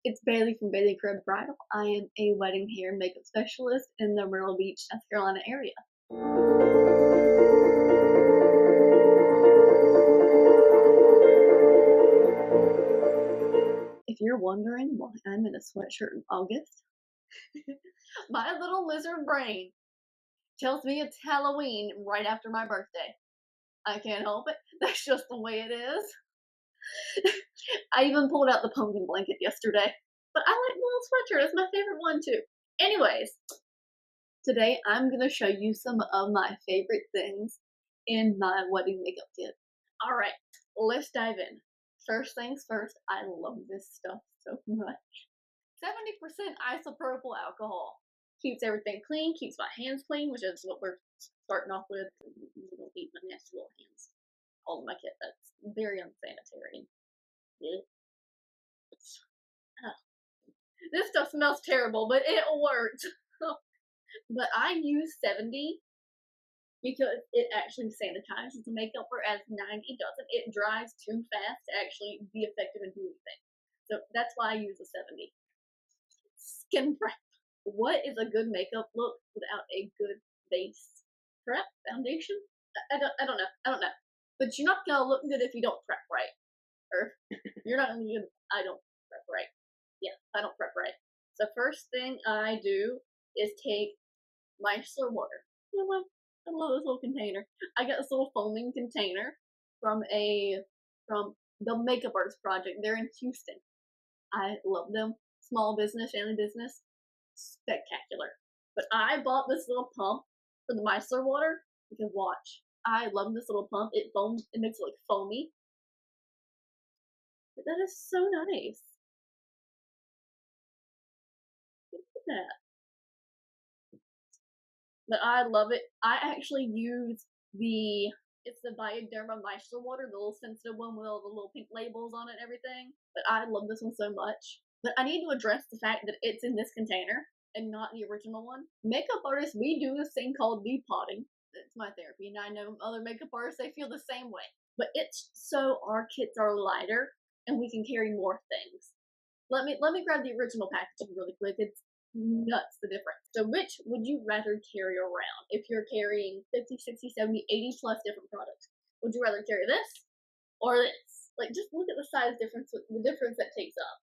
It's Bailey from Bailey Crib Bridal. I am a wedding hair and makeup specialist in the Myrtle Beach, South Carolina area. If you're wondering why I'm in a sweatshirt in August, my little lizard brain tells me it's Halloween right after my birthday. I can't help it. That's just the way it is. I even pulled out the pumpkin blanket yesterday. But I like the little sweatshirt. It's my favorite one too. Anyways, today I'm going to show you some of my favorite things in my wedding makeup kit. Alright, let's dive in. First things first, I love this stuff so much. 70% isopropyl alcohol. Keeps everything clean, keeps my hands clean, which is what we're starting off with. You don't eat my nasty little hands. All of my kit, that's very unsanitary. Yeah. This stuff smells terrible, but it worked. But I use 70 because it actually sanitizes the makeup, whereas 90 doesn't. It dries too fast to actually be effective and do anything. So that's why I use a 70. Skin prep. What is a good makeup look without a good base prep foundation? I don't know. But you're not gonna look good if you don't prep right. Or you're not gonna be good. I don't prep right. Yeah, I don't prep right. So first thing I do is take micellar water. You know what? I love this little container. I got this little foaming container from the Makeup Artist Project. They're in Houston. I love them. Small business, family business. Spectacular. But I bought this little pump for the micellar water because watch. I love this little pump. It foams. It makes it like foamy. But that is so nice. Look at that. But I love it. I actually use it's the Bioderma micellar water, the little sensitive one with all the little pink labels on it and everything. But I love this one so much. But I need to address the fact that it's in this container and not the original one. Makeup artists, we do this thing called depotting. It's my therapy, and I know other makeup artists, they feel the same way. But it's so our kits are lighter and we can carry more things. Let me grab the original packaging really quick. It's nuts the difference. So which would you rather carry around if you're carrying 50, 60, 70, 80 plus different products? Would you rather carry this or this? Like, just look at the size difference, the difference that takes up.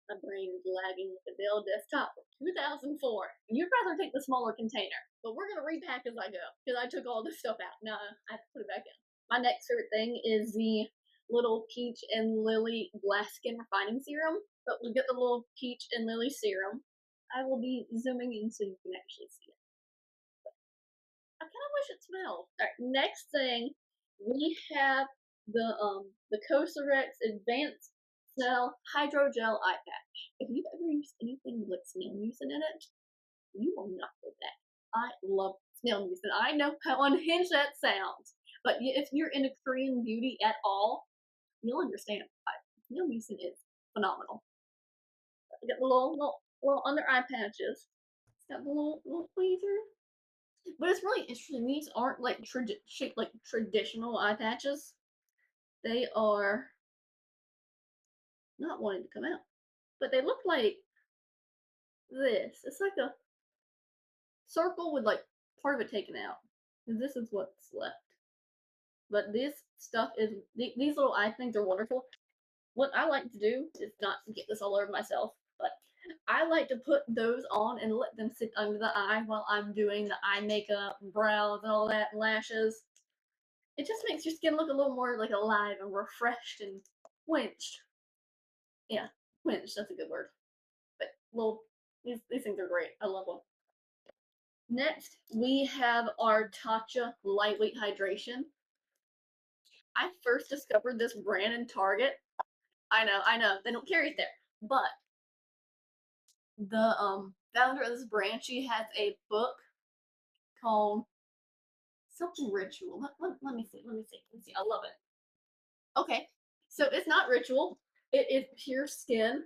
My brain is lagging with the Dell desktop from 2004. You'd rather take the smaller container, but we're going to repack as I go because I took all this stuff out. Now I have to put it back in. My next favorite thing is the little peach and lily glass skin refining serum. But we get the little peach and lily serum. I will be zooming in so you can actually see it. But I kind of wish it smelled. All right, next thing we have the Cosrx Advanced Smell Hydrogel Eye Patch. If you've ever used anything with snail mucin in it, you will not go back. I love snail mucin. I know how unhinged that sounds, but if you're into Korean beauty at all, you'll understand. Snail mucin is phenomenal. Get the little under eye patches. It's got the little tweezer. But it's really interesting. These aren't like shaped like traditional eye patches. They are not wanting to come out. But they look like this. It's like a circle with like part of it taken out. And this is what's left. But this stuff is, these little eye things are wonderful. What I like to do is not get this all over myself, but I like to put those on and let them sit under the eye while I'm doing the eye makeup and brows and all that and lashes. It just makes your skin look a little more like alive and refreshed and quenched. Yeah, quenched, that's a good word. But these things are great. I love them. Next, we have our Tatcha Lightweight Hydration. I first discovered this brand in Target. I know, they don't carry it there. But the founder of this brand, she has a book called something Ritual. Let me see. I love it. Okay, so it's not Ritual. It is Pure Skin.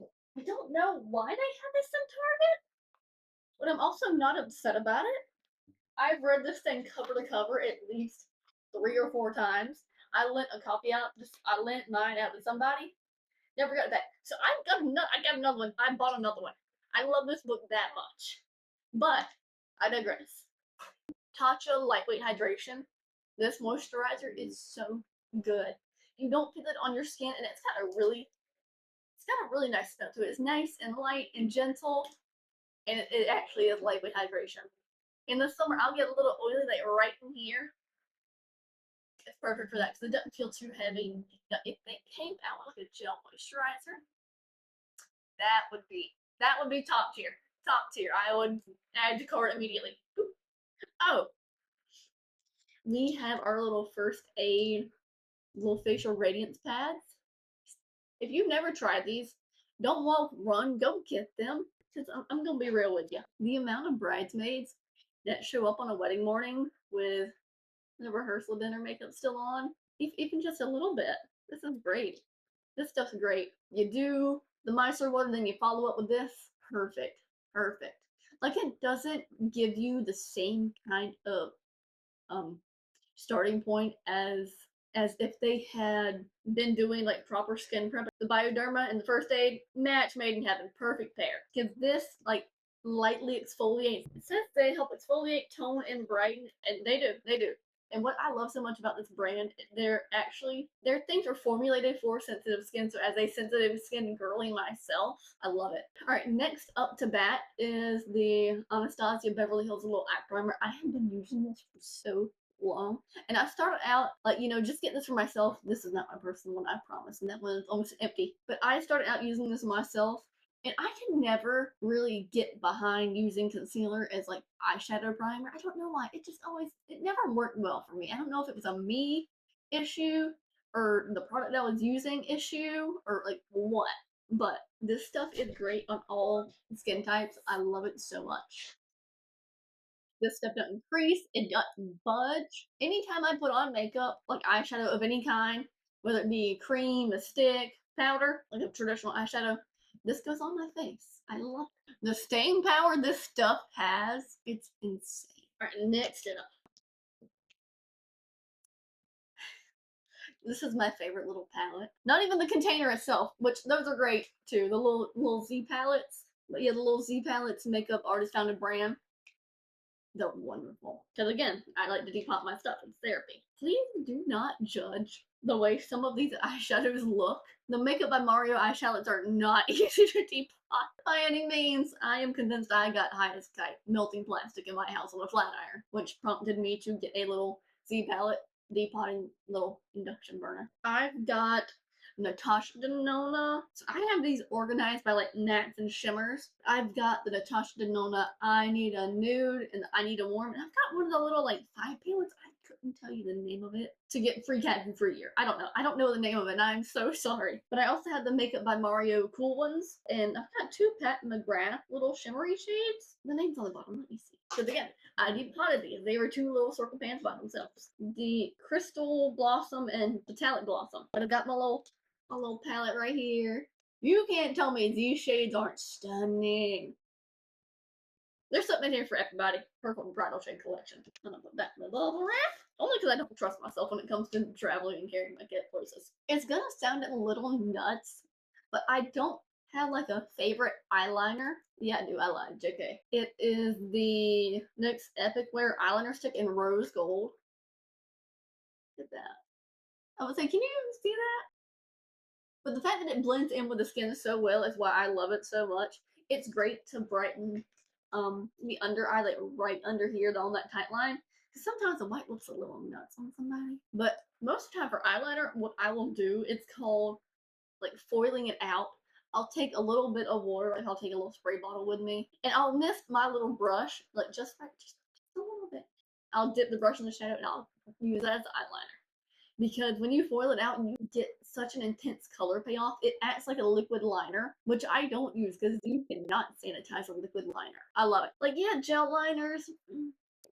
I don't know why they have this in Target, but I'm also not upset about it. I've read this thing cover to cover at least 3 or 4 times. I lent a copy out. I lent mine out to somebody. Never got it back. So I got another one. I bought another one. I love this book that much. But I digress. Tatcha Lightweight Hydration. This moisturizer is so good. You don't feel it on your skin, and it's got a really nice smell to it. It's nice and light and gentle, and it actually is lightweight hydration. In the summer, I'll get a little oily, like right in here. It's perfect for that because it doesn't feel too heavy. If they came out with like a gel moisturizer, that would be top tier. Top tier. I would add to cart immediately. Oh, we have our little first aid little facial radiance pads. If you've never tried these, don't walk, run, go get them. Because I'm gonna be real with you. The amount of bridesmaids that show up on a wedding morning with the rehearsal dinner makeup still on, even just a little bit. This is great. This stuff's great. You do the micellar one, and then you follow up with this. Perfect. Perfect. Like, it doesn't give you the same kind of starting point as if they had been doing like proper skin prep. The Bioderma and the first aid, match made in heaven. Perfect pair. Because this like lightly exfoliates. It says they help exfoliate, tone, and brighten, and they do. And what I love so much about this brand, their things are formulated for sensitive skin. So as a sensitive skin girly myself, I love it. All right, next up to bat is the Anastasia Beverly Hills Little Eye Primer. I have been using this for so long, and I started out like, just getting this for myself. This is not my personal one, I promise, and that one's almost empty. But I started out using this myself, and I can never really get behind using concealer as like eyeshadow primer. I don't know why. It never worked well for me. I don't know if it was a me issue or the product I was using issue or like what. But this stuff is great on all skin types. I love it so much. This stuff doesn't crease, it doesn't budge. Anytime I put on makeup, like eyeshadow of any kind, whether it be cream, a stick, powder, like a traditional eyeshadow, this goes on my face. I love it. The staying power this stuff has, it's insane. Alright, next up. This is my favorite little palette. Not even the container itself, which those are great too. The little Z palettes. But yeah, the little Z palettes makeup artist founded brand. They're wonderful. Because again, I like to depot my stuff. It's therapy. Please do not judge the way some of these eyeshadows look. The Makeup by Mario eyeshadows are not easy to depot by any means. I am convinced I got high as kite melting plastic in my house on a flat iron, which prompted me to get a little Z palette depotting little induction burner. I've got Natasha Denona. So I have these organized by like mattes and shimmers. I've got the Natasha Denona I Need a Nude and I Need a Warm. And I've got one of the little like 5 palettes. I couldn't tell you the name of it to get free cat for a year. I don't know. I don't know the name of it, and I'm so sorry. But I also have the Makeup by Mario cool ones, and I've got 2 Pat McGrath little shimmery shades. The name's on the bottom. Let me see. Because again, I depotted these. They were 2 little circle pans by themselves. The Crystal Blossom and Metallic Blossom. But I've got my little palette right here. You can't tell me these shades aren't stunning. There's something in here for everybody. Purple bridal shade collection. I'm gonna put that in the bubble wrap. Only because I don't trust myself when it comes to traveling and carrying my kit places. It's gonna sound a little nuts, but I don't have like a favorite eyeliner. Yeah, I do. I lied. JK. It is the NYX Epic Wear eyeliner stick in rose gold. Look at that. I would say, can you even see that? But the fact that it blends in with the skin so well is why I love it so much. It's great to brighten the under eye, like right under here on that tight line. Because sometimes the white looks a little nuts on somebody. But most of the time for eyeliner, what I will do, it's called like foiling it out. I'll take a little bit of water, like I'll take a little spray bottle with me, and I'll mist my little brush, like just a little bit. I'll dip the brush in the shadow and I'll use that as eyeliner. Because when you foil it out and you get such an intense color payoff, it acts like a liquid liner, which I don't use because you cannot sanitize a liquid liner. I love it. Like, yeah, gel liners,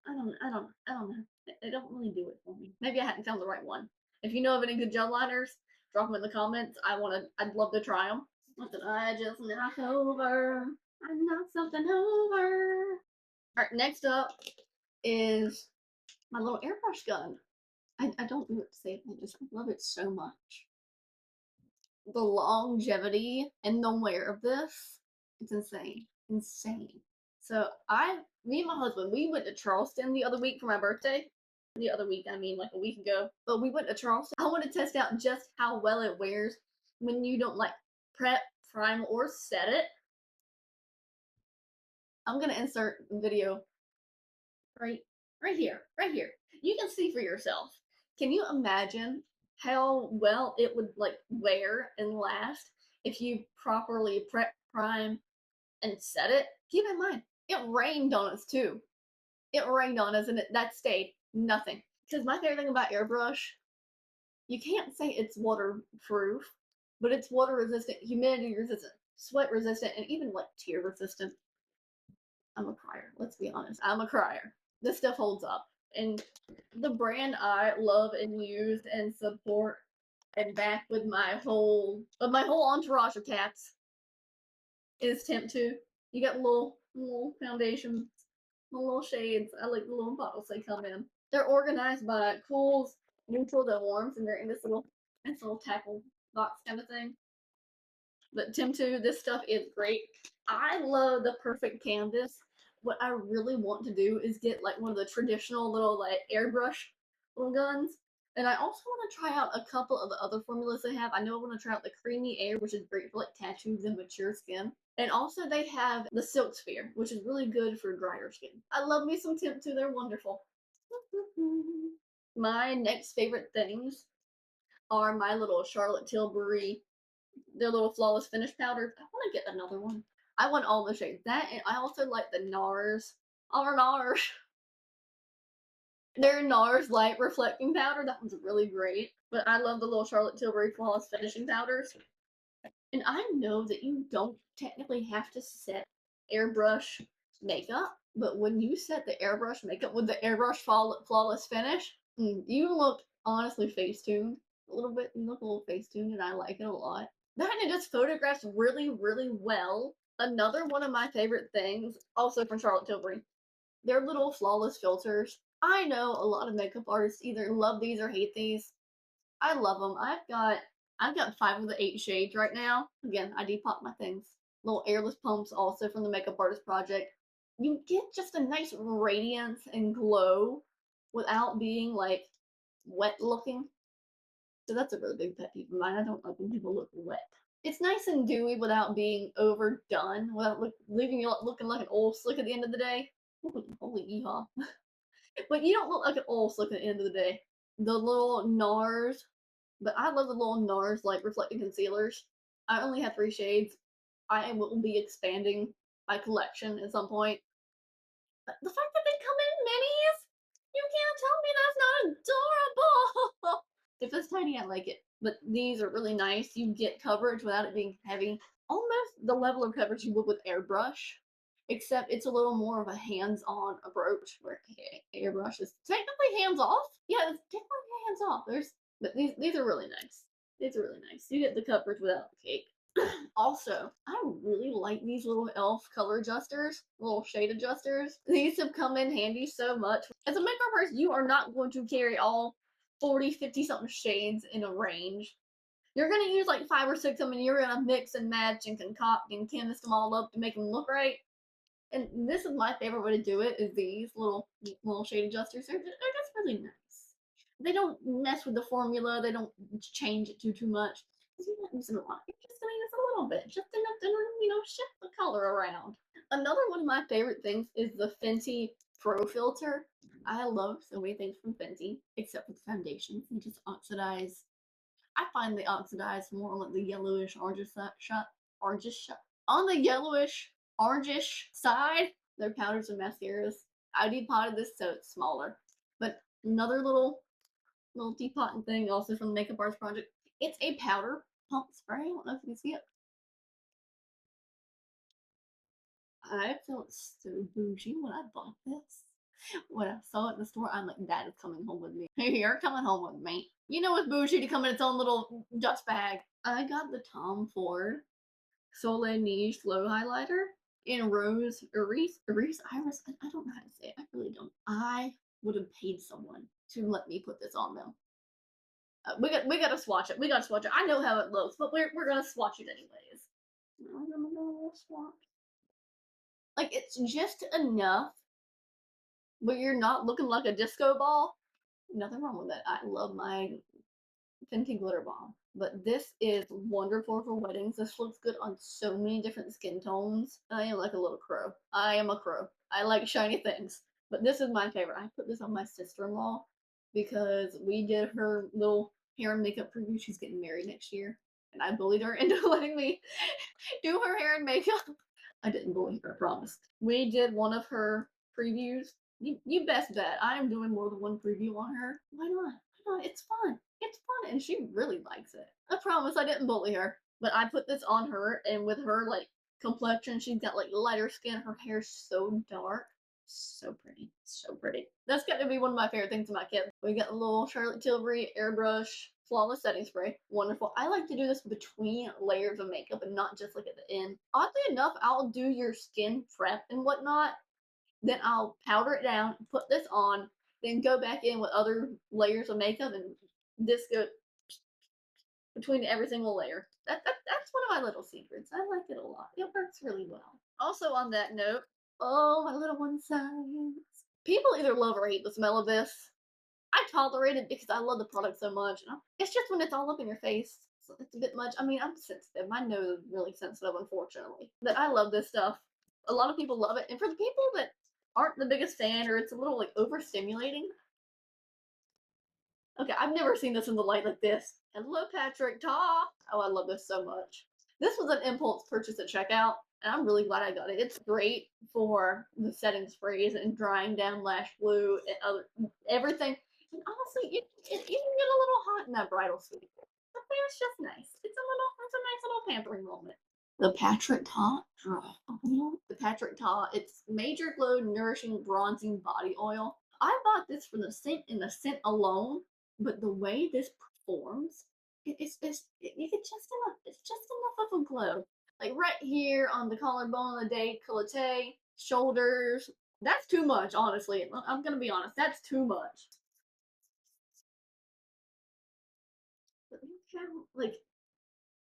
I don't know. They don't really do it for me. Maybe I hadn't found the right one. If you know of any good gel liners, drop them in the comments. I'd love to try them. What did I just knock over? I knocked something over. All right, next up is my little airbrush gun. I don't know what to say. I just love it so much. The longevity and the wear of this, it's insane. Insane. So me and my husband, we went to Charleston the other week for my birthday. The other week, I mean like a week ago. But we went to Charleston. I want to test out just how well it wears when you don't like prep, prime, or set it. I'm gonna insert the video right here. Right here. You can see for yourself. Can you imagine how well it would like wear and last if you properly prep, prime, and set it? Keep in mind, it rained on us too. It rained on us and that stayed nothing. Because my favorite thing about airbrush, you can't say it's waterproof, but it's water resistant, humidity resistant, sweat resistant, and even like tear resistant. I'm a crier. Let's be honest. I'm a crier. This stuff holds up. And the brand I love and use and support and back with my whole entourage of cats is Temptu. You got little foundations, little shades. I like the little bottles they come in. They're organized by cools, neutrals, and warms, and they're in this little tackle box kind of thing. But Temptu, this stuff is great. I love the perfect canvas. What I really want to do is get like one of the traditional little like airbrush little guns. And I also want to try out a couple of the other formulas they have. I know I want to try out the Creamy Air, which is great for like tattoos and mature skin. And also they have the Silk Sphere, which is really good for drier skin. I love me some Temptu. They're wonderful. My next favorite things are my little Charlotte Tilbury, their little flawless finish powders. I want to get another one. I want all the shades. That, and I also like the NARS. Our NARS. Their NARS light reflecting powder. That one's really great. But I love the little Charlotte Tilbury flawless finishing powders. And I know that you don't technically have to set airbrush makeup, but when you set the airbrush makeup with the airbrush flawless finish, you look honestly face-tuned a little bit. You look a little face-tuned, and I like it a lot. That and it just photographs really, really well. Another one of my favorite things, also from Charlotte Tilbury, their little flawless filters. I know a lot of makeup artists either love these or hate these. I love them. I've got 5 of the 8 shades right now. Again, I depot my things. Little airless pumps also from the Makeup Artist Project. You get just a nice radiance and glow without being like wet looking. So that's a really big pet peeve of mine. I don't like when people look wet. It's nice and dewy without being overdone, without leaving you looking like an old slick at the end of the day. Holy yeehaw. But you don't look like an old slick at the end of the day. The little NARS, but I love the little NARS like reflecting concealers. I only have 3 shades. I will be expanding my collection at some point. But the fact that they come in minis, you can't tell me that's not adorable. If it's tiny, I like it. But these are really nice. You get coverage without it being heavy. Almost the level of coverage you would with airbrush, except it's a little more of a hands-on approach where airbrush is technically hands-off. Yeah, it's technically hands-off. But these are really nice. These are really nice. You get the coverage without the cake. Also, I really like these little e.l.f. color adjusters, little shade adjusters. These have come in handy so much. As a makeup artist, you are not going to carry all 40, 50 something shades in a range. You're going to use like 5 or 6 of them, and you're going to mix and match and concoct and canvas them all up to make them look right. And this is my favorite way to do it, is these little shade adjusters. They're just really nice. They don't mess with the formula. They don't change it too much. You're not using a lot. You're just going to use a little bit, just enough to, shift the color around. Another one of my favorite things is the Fenty Pro Filter. I love so many things from Fenty, except for the foundations. They just oxidize. I find they oxidize more on like the yellowish, orangish on the yellowish, orangish side. Their powders and mascaras. I depotted this so it's smaller. But another little depotting thing also from the Makeup Artist Project. It's a powder pump spray. I don't know if you can see it. I felt so bougie when I bought this. When I saw it in the store, I'm like, that is coming home with me. You're coming home with me. You know it's bougie to come in its own little dust bag. I got the Tom Ford Soleil Niche Flow Highlighter in Rose Iris. I don't know how to say it. I really don't. I would have paid someone to let me put this on them. We gotta swatch it. We gotta swatch it. I know how it looks, but we're gonna swatch it anyways. I'm gonna do a little swatch. Like, it's just enough, but you're not looking like a disco ball. Nothing wrong with that. I love my Fenty glitter bomb, but this is wonderful for weddings. This looks good on so many different skin tones. I am like a little crow. I am a crow. I like shiny things, but this is my favorite. I put this on my sister-in-law because we did her little hair and makeup preview. She's getting married next year, and I bullied her into letting me do her hair and makeup. I didn't bully her, I promise. We did one of her previews. You best bet I am doing more than one preview on her. Why not? Why not? It's fun. It's fun, and she really likes it. I promise I didn't bully her, but I put this on her, and with her like complexion, she's got like lighter skin. Her hair's so dark. So pretty. So pretty. That's got to be one of my favorite things about kids. We got a little Charlotte Tilbury airbrush flawless setting spray. Wonderful. I like to do this between layers of makeup and not just like at the end. Oddly enough, I'll do your skin prep and whatnot. Then I'll powder it down, put this on, then go back in with other layers of makeup and this go between every single layer. That's one of my little secrets. I like it a lot. It works really well. Also on that note, oh, my little one signs. People either love or hate the smell of this. I tolerate it because I love the product so much. It's just when it's all up in your face, it's a bit much. I mean, I'm sensitive. My nose is really sensitive, unfortunately. But I love this stuff. A lot of people love it. And for the people that aren't the biggest fan or it's a little like overstimulating. Okay, I've never seen this in the light like this. Hello, Patrick Ta. Oh, I love this so much. This was an impulse purchase at checkout, and I'm really glad I got it. It's great for the setting sprays and drying down lash glue and everything. And honestly, you can get a little hot in that bridal suite. But it's just nice. It's a nice little pampering moment. The Patrick Ta, the Patrick Ta, it's Major Glow Nourishing Bronzing Body Oil. I bought this for the scent and the scent alone, but the way this performs, it's just enough. It's just enough of a glow. Like right here on the collarbone of the décolleté, shoulders. That's too much, honestly. I'm gonna be honest. That's too much. Like,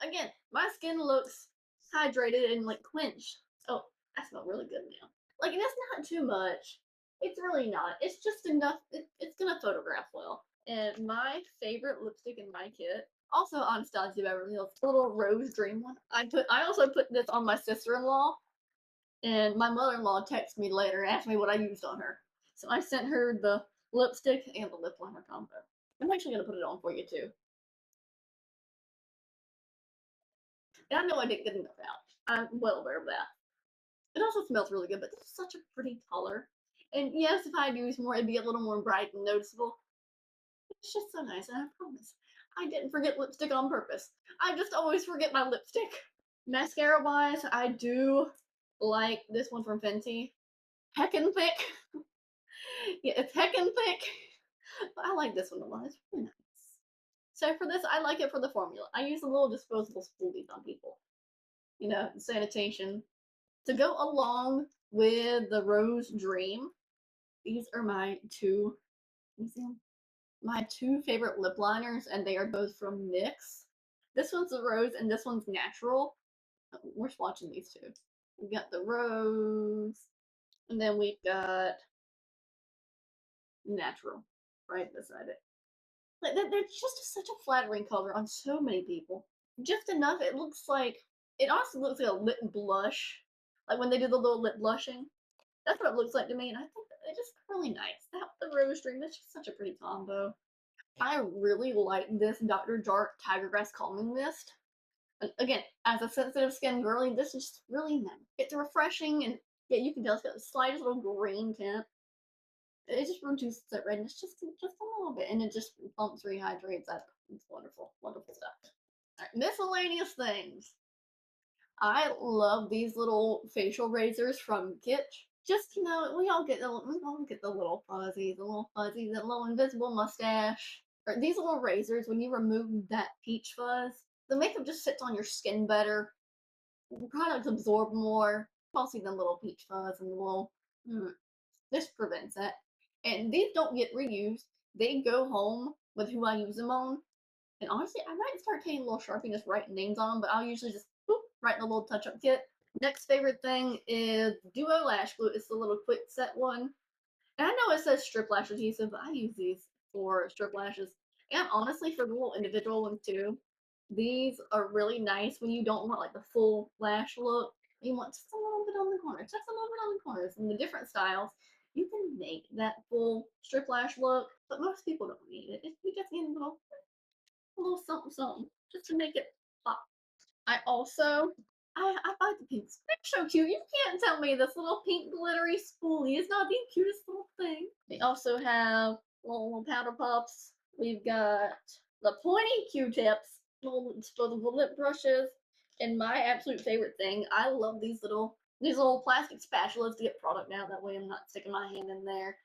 again, my skin looks hydrated and like quenched. Oh, I smell really good now. Like, and it's not too much. It's really not. It's just enough. It's gonna photograph well. And my favorite lipstick in my kit, also Anastasia Beverly Hills, the little Rose Dream one. I also put this on my sister-in-law, and my mother-in-law texted me later and asked me what I used on her. So I sent her the lipstick and the lip liner combo. I'm actually gonna put it on for you too. And I know I didn't get enough out. I'm well aware of that. It also smells really good, but this is such a pretty color. And yes, if I used more, it'd be a little more bright and noticeable. It's just so nice, and I promise, I didn't forget lipstick on purpose. I just always forget my lipstick. Mascara-wise, I do like this one from Fenty. Heckin' thick. Yeah, it's heckin' thick. But I like this one a lot. It's really nice. So for this, I like it for the formula. I use a little disposable spoolies on people. You know, sanitation. To go along with the Rose Dream, these are my two favorite lip liners, and they are both from NYX. This one's the Rose, and this one's Natural. We're swatching these two. We got the Rose, and then we've got Natural right beside it. Like, they're just such a flattering color on so many people. Just enough. It honestly looks like a lip blush. Like when they do the little lip blushing. That's what it looks like to me, and I think it's just really nice. That the Rose Dream, that's just such a pretty combo. I really like this Dr. Jart Tiger Grass Calming Mist. And again, as a sensitive skin girly, this is just really nice. It's refreshing, and yeah, you can tell it's got the slightest little green tint. It just reduces that redness just a little bit, and it just plumps, rehydrates. It's wonderful, wonderful stuff. All right, miscellaneous things. I love these little facial razors from Kitsch. Just, you know, we all get the little fuzzies, that little invisible mustache. Or these little razors, when you remove that peach fuzz, the makeup just sits on your skin better. The products absorb more. I'll see the little peach fuzz and the little. This prevents that. And these don't get reused. they go home with who I use them on. And honestly, I might start taking a little Sharpie and just writing names on them, but I'll usually just boop, write in a little touch-up kit. Next favorite thing is Duo Lash Glue. It's the little quick set one. And I know it says strip lash adhesive, but I use these for strip lashes. And honestly, for the little individual ones too, these are really nice when you don't want like the full lash look. You want just a little bit on the corners, just a little bit on the corners. And the different styles, you can make that full strip lash look, but most people don't need it. You just need a little something something just to make it pop. I also I buy the pinks. They're so cute. You can't tell me this little pink glittery spoolie is not the cutest little thing. They also have little powder puffs. We've got the pointy Q-tips, little disposable lip brushes, and my absolute favorite thing. I love these little plastic spatulas to get product out. That way I'm not sticking my hand in there.